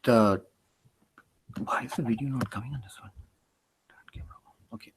the why is the video not coming on this one? Okay.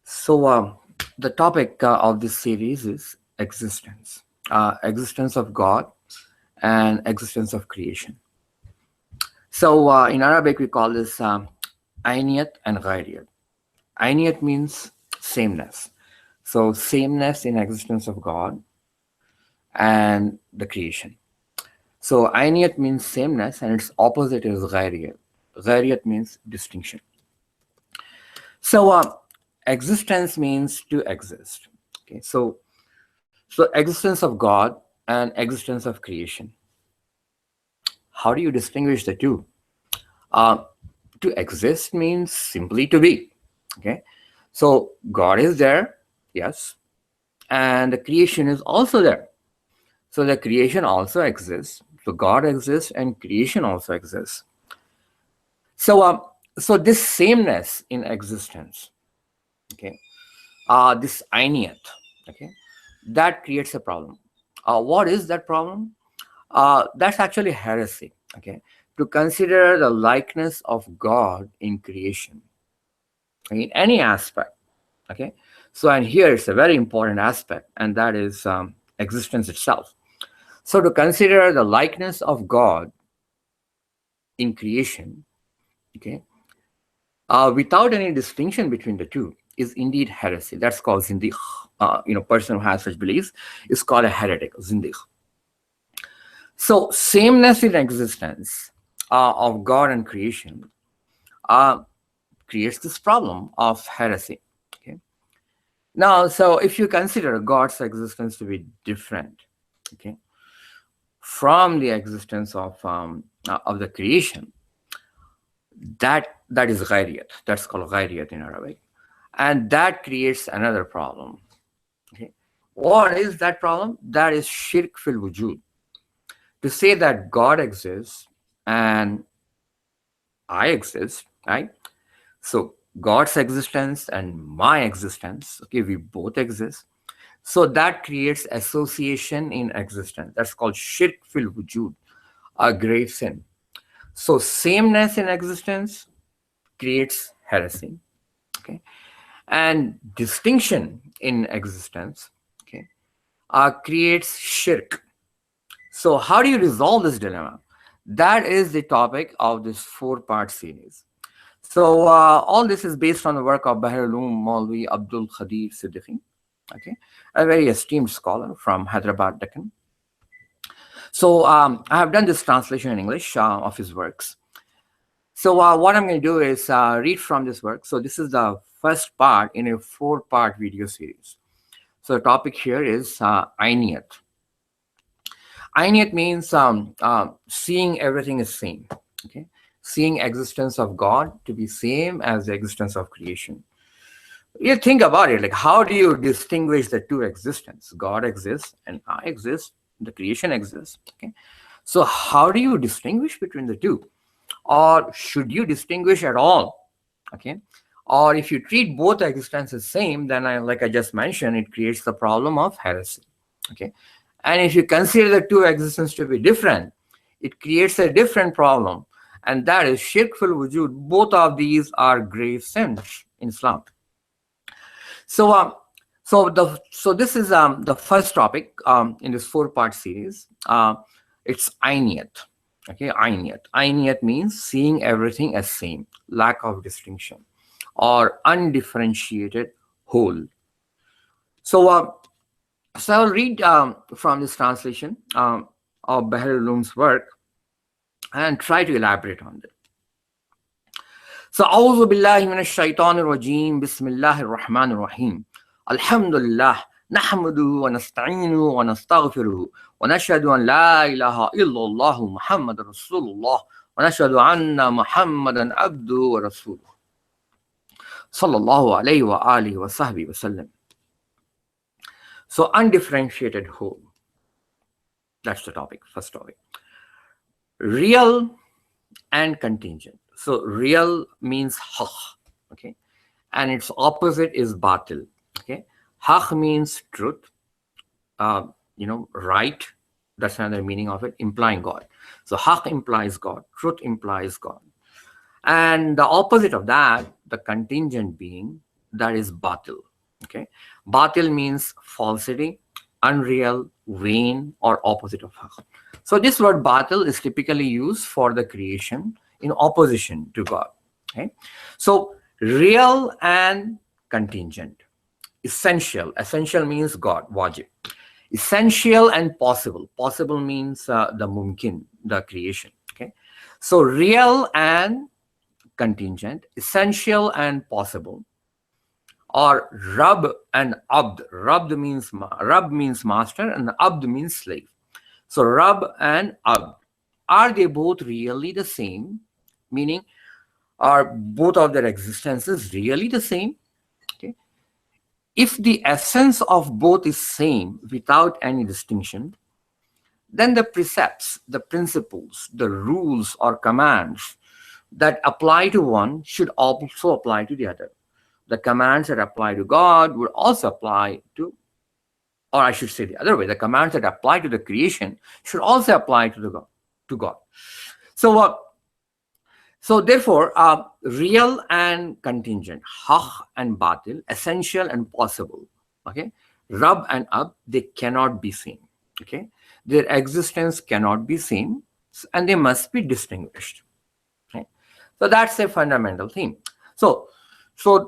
So the topic of this series is existence, existence of God and existence of creation. So in Arabic we call this ayniyat and ghairiyat. Ayniyat means sameness. So sameness in existence of God and the creation. So ayniyat means sameness and its opposite is ghairiyat. Ghairiyat means distinction. So existence means to exist. Okay, so existence of God and existence of creation. How do you distinguish the two? Uh, to exist means simply to be. Okay, so God is there, yes, and the creation is also there. So the creation also exists. So God exists and creation also exists. So so this sameness in existence, okay, this ayniyat, okay, that creates a problem. What is that problem? That's actually heresy. Okay, to consider the likeness of God in creation, in any aspect. Okay, so and here it's a very important aspect, and that is existence itself. So to consider the likeness of God in creation, okay, without any distinction between the two is indeed heresy. That's called zindiq. Person who has such beliefs is called a heretic, zindiq. So sameness in existence of God and creation uh, creates this problem of heresy. Okay. Now, so if you consider God's existence to be different, okay, from the existence of the creation, that is ghairiyat. That's called ghairiyat in Arabic, and that creates another problem. Okay, what is that problem? That is shirk fil wujud. To say that God exists and I exist, right? So God's existence and my existence, okay, we both exist. So that creates association in existence. That's called shirk fil wujud, a grave sin. So sameness in existence creates heresy, okay, and distinction in existence, okay, creates shirk. So how do you resolve this dilemma? That is the topic of this four-part series. So all this is based on the work of Bahar Uloom Maulvi Abdul Khadir Siddiqui, okay, a very esteemed scholar from Hyderabad, Deccan. So I have done this translation in English of his works. So what I'm going to do is read from this work. So this is the first part in a four-part video series. So the topic here is ayniyat. Ayniyat means seeing everything is same. Okay, seeing existence of God to be same as the existence of creation. You think about it, like how do you distinguish the two existence? God exists and I exist. The creation exists. Okay, so how do you distinguish between the two? Or should you distinguish at all? Okay, or if you treat both existences same, then like I just mentioned, it creates the problem of heresy. Okay, and if you consider the two existences to be different, it creates a different problem, and that is shirk fil wujud. Both of these are grave sins in Islam. So so this is the first topic in this four-part series. It's ayniyat. Okay, ayniyat. Ayniyat means seeing everything as same, lack of distinction, or undifferentiated whole. So so I'll read from this translation of Bahar Uloom's work and try to elaborate on it. So أعوذ بالله من الشيطان الرجيم بسم الله الرحمن الرحيم الحمد لله نحمده ونستعينه ونستغفره ونشهد أن لا إله إلا الله محمد رسول الله ونشهد أن محمدا عبده ورسوله صلى الله عليه وآله وصحبه وسلم. So undifferentiated whole. That's the topic, first topic. Real and contingent. So real means haq, okay, and its opposite is batil. Okay, haq means truth, right. That's another meaning of it, implying God. So haq implies God, truth implies God. And the opposite of that, the contingent being, that is batil. Okay. Batil means falsity, unreal, vain, or opposite of haq. So this word batil is typically used for the creation in opposition to God. Okay. So real and contingent. Essential means God, wajib. Essential and possible. Possible means the mumkin, the creation. Okay. So real and contingent, essential and possible, or Rab and Abd. Rab means master, and Abd means slave. So Rab and Abd, are they both really the same? Meaning, are both of their existences really the same? Okay. If the essence of both is same without any distinction, then the precepts, the principles, the rules or commands that apply to one should also apply to the other. The commands that apply to God would also apply to, or I should say the other way, the commands that apply to the creation should also apply to the God. To God. So therefore, real and contingent, haq and batil, essential and possible, okay, Rab and Ab, they cannot be same. Okay, their existence cannot be same, and they must be distinguished. Okay? So that's a fundamental theme. So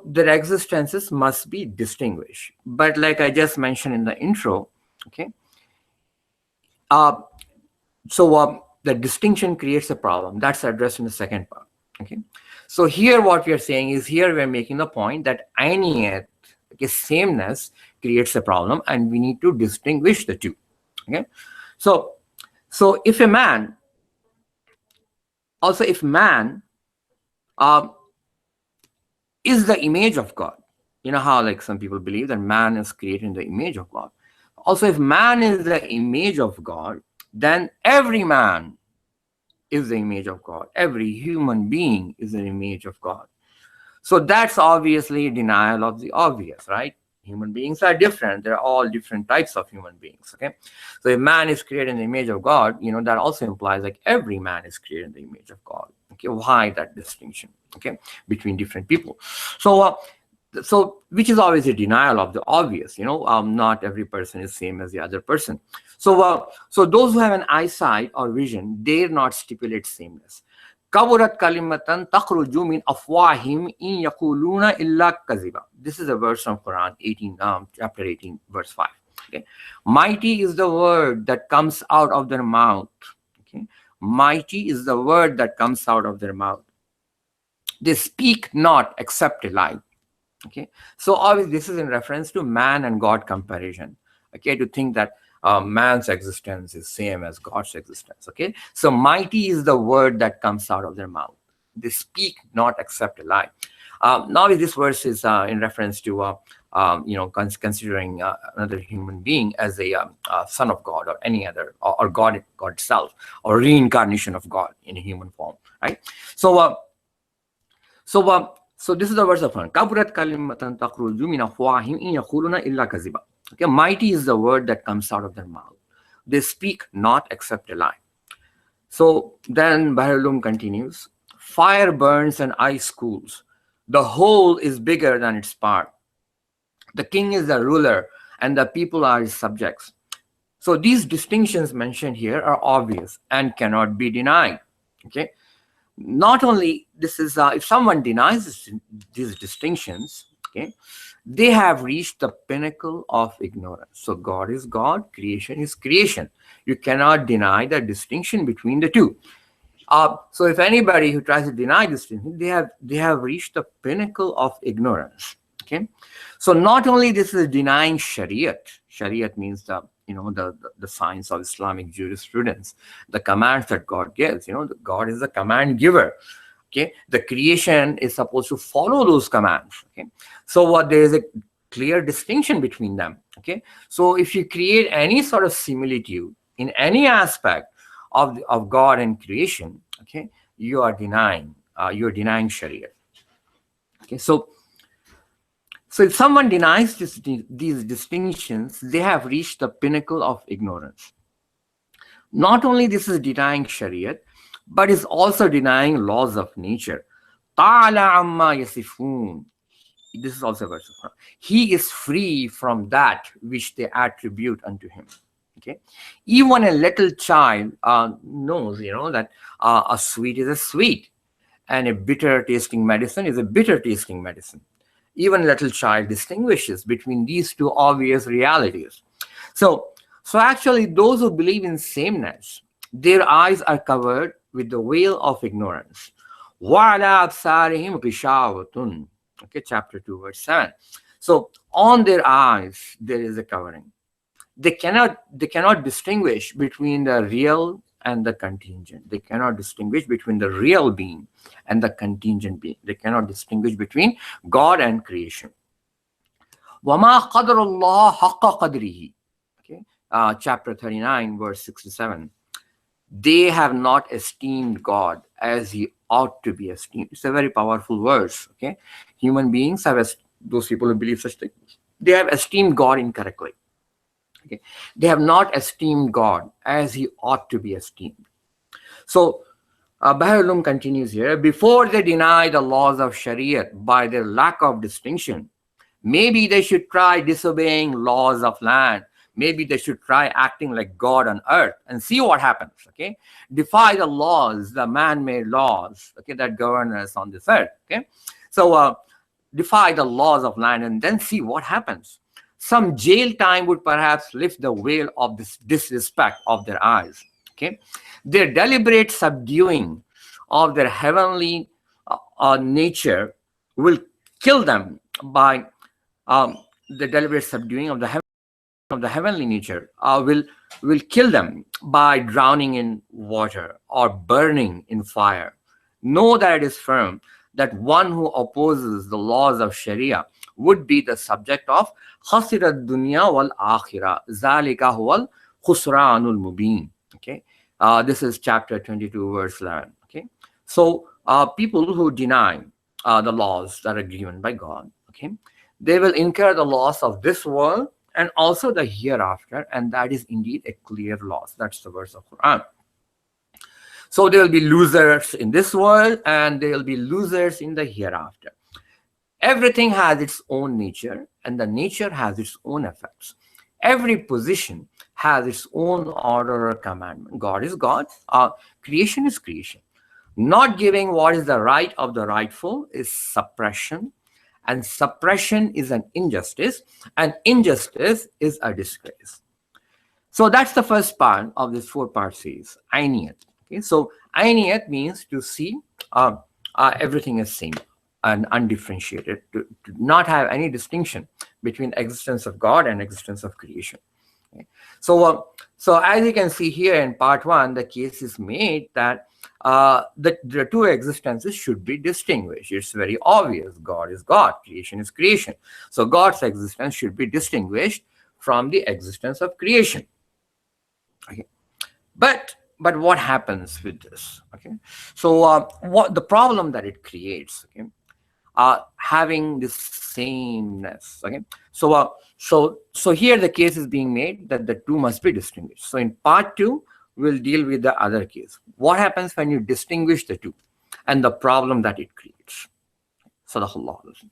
their existences must be distinguished. But like I just mentioned in the intro, okay, uh, the distinction creates a problem. That's addressed in the second part. Okay, so here what we are saying is, here we are making the point that ayniyat, okay, sameness creates a problem, and we need to distinguish the two. Okay, so if man uh, is the image of God, you know how like some people believe that man is created in the image of God. Also, if man is the image of God, then every man is the image of God. Every human being is an image of God. So that's obviously denial of the obvious, right? Human beings are different. There are all different types of human beings. Okay, so if man is created in the image of God, that also implies like every man is created in the image of God. Okay, why that distinction? Okay, between different people. So which is always a denial of the obvious. Not every person is same as the other person. So those who have an eyesight or vision dare not stipulate sameness. Kaburat kalimatan takhruju min afwahim in yaquluna illa kaziba. This is a verse from Quran 18, chapter 18, verse 5. Okay, mighty is the word that comes out of their mouth. Okay, mighty is the word that comes out of their mouth. They speak not except a lie. Okay, so obviously this is in reference to man and God comparison. Okay, to think that man's existence is same as God's existence. Okay, so mighty is the word that comes out of their mouth. They speak not except a lie. Now this verse is in reference to considering another human being as a son of God or any other, or God itself, or reincarnation of God in a human form, right? So this is the verse of Quran. Kaburat kalimatan takhruju min afwahim in yaquluna illa kaziba. Okay, mighty is the word that comes out of their mouth. They speak not except a lie. So then Bahrulum continues. Fire burns and ice cools. The whole is bigger than its part. The king is the ruler and the people are his subjects. So these distinctions mentioned here are obvious and cannot be denied. Okay. Not only this is, if someone denies these distinctions, okay, they have reached the pinnacle of ignorance. So God is God, creation is creation. You cannot deny the distinction between the two. So if anybody who tries to deny this distinction, they have reached the pinnacle of ignorance. Okay, so not only this is denying Shariat. Shariat means the science of Islamic jurisprudence, the commands that God gives. God is the command giver. Okay, the creation is supposed to follow those commands. Okay, so there is a clear distinction between them. Okay, so if you create any sort of similitude in any aspect of God and creation, okay, you are denying Shariat. Okay, so So if someone denies these distinctions, they have reached the pinnacle of ignorance. Not only this is denying Shariat, but is also denying laws of nature. Ta'ala amma yasifun. This is also a verse of Quran. He is free from that which they attribute unto him. Okay, even a little child knows, that a sweet is a sweet, and a bitter tasting medicine is a bitter tasting medicine. Even a little child distinguishes between these two obvious realities. So, so actually, those who believe in sameness, their eyes are covered with the veil of ignorance. وَعَلَىٰ أَبْصَارِهِمْ غِشَاوَةٌ. Okay, chapter 2, verse 7. So, on their eyes, there is a covering. They cannot distinguish between the real and the contingent. They cannot distinguish between the real being and the contingent being. They cannot distinguish between God and creation. وَمَا قَدْرُ اللَّهِ حَقَّ قَدْرِهِ. Okay, chapter 39, verse 67. They have not esteemed God as he ought to be esteemed. It's a very powerful verse. Okay, human beings have, those people who believe such things, they have esteemed God incorrectly. Okay, they have not esteemed God as he ought to be esteemed. So Baha'u'llah continues here. Before they deny the laws of Shariat by their lack of distinction, maybe they should try disobeying laws of land. Maybe they should try acting like God on earth and see what happens. Okay, defy the laws, the man-made laws, okay, that govern us on this earth. Okay, so defy the laws of land and then see what happens. Some jail time would perhaps lift the veil of this disrespect of their eyes. Okay, their deliberate subduing of their heavenly nature will kill them by the deliberate subduing of the heavenly nature will kill them by drowning in water or burning in fire. Know that it is firm that one who opposes the laws of Sharia would be the subject of khasirat dunya wal akhirah. Zalika huwal khusranul mubin. Okay, this is chapter 22, verse 11. Okay, so people who deny the laws that are given by God, okay, they will incur the loss of this world and also the hereafter, and that is indeed a clear loss. That's the verse of Quran. So they will be losers in this world and they will be losers in the hereafter. Everything has its own nature and the nature has its own effects. Every position has its own order or commandment. God is God. Creation is creation. Not giving what is the right of the rightful is suppression, and suppression is an injustice, and injustice is a disgrace. So that's the first part of this 4-part series, Ainiyat. Okay, so Ainiyat means to see everything is same and undifferentiated, to not have any distinction between existence of God and existence of creation. Okay. So as you can see here in part 1, the case is made that the two existences should be distinguished. It's very obvious. God is God, creation is creation. So God's existence should be distinguished from the existence of creation. Okay, but what happens with this? Okay, so what the problem that it creates? Okay, having this sameness. Okay, so here the case is being made that the two must be distinguished. So in part 2, we'll deal with the other case. What happens when you distinguish the two and the problem that it creates? Sadaqallahu.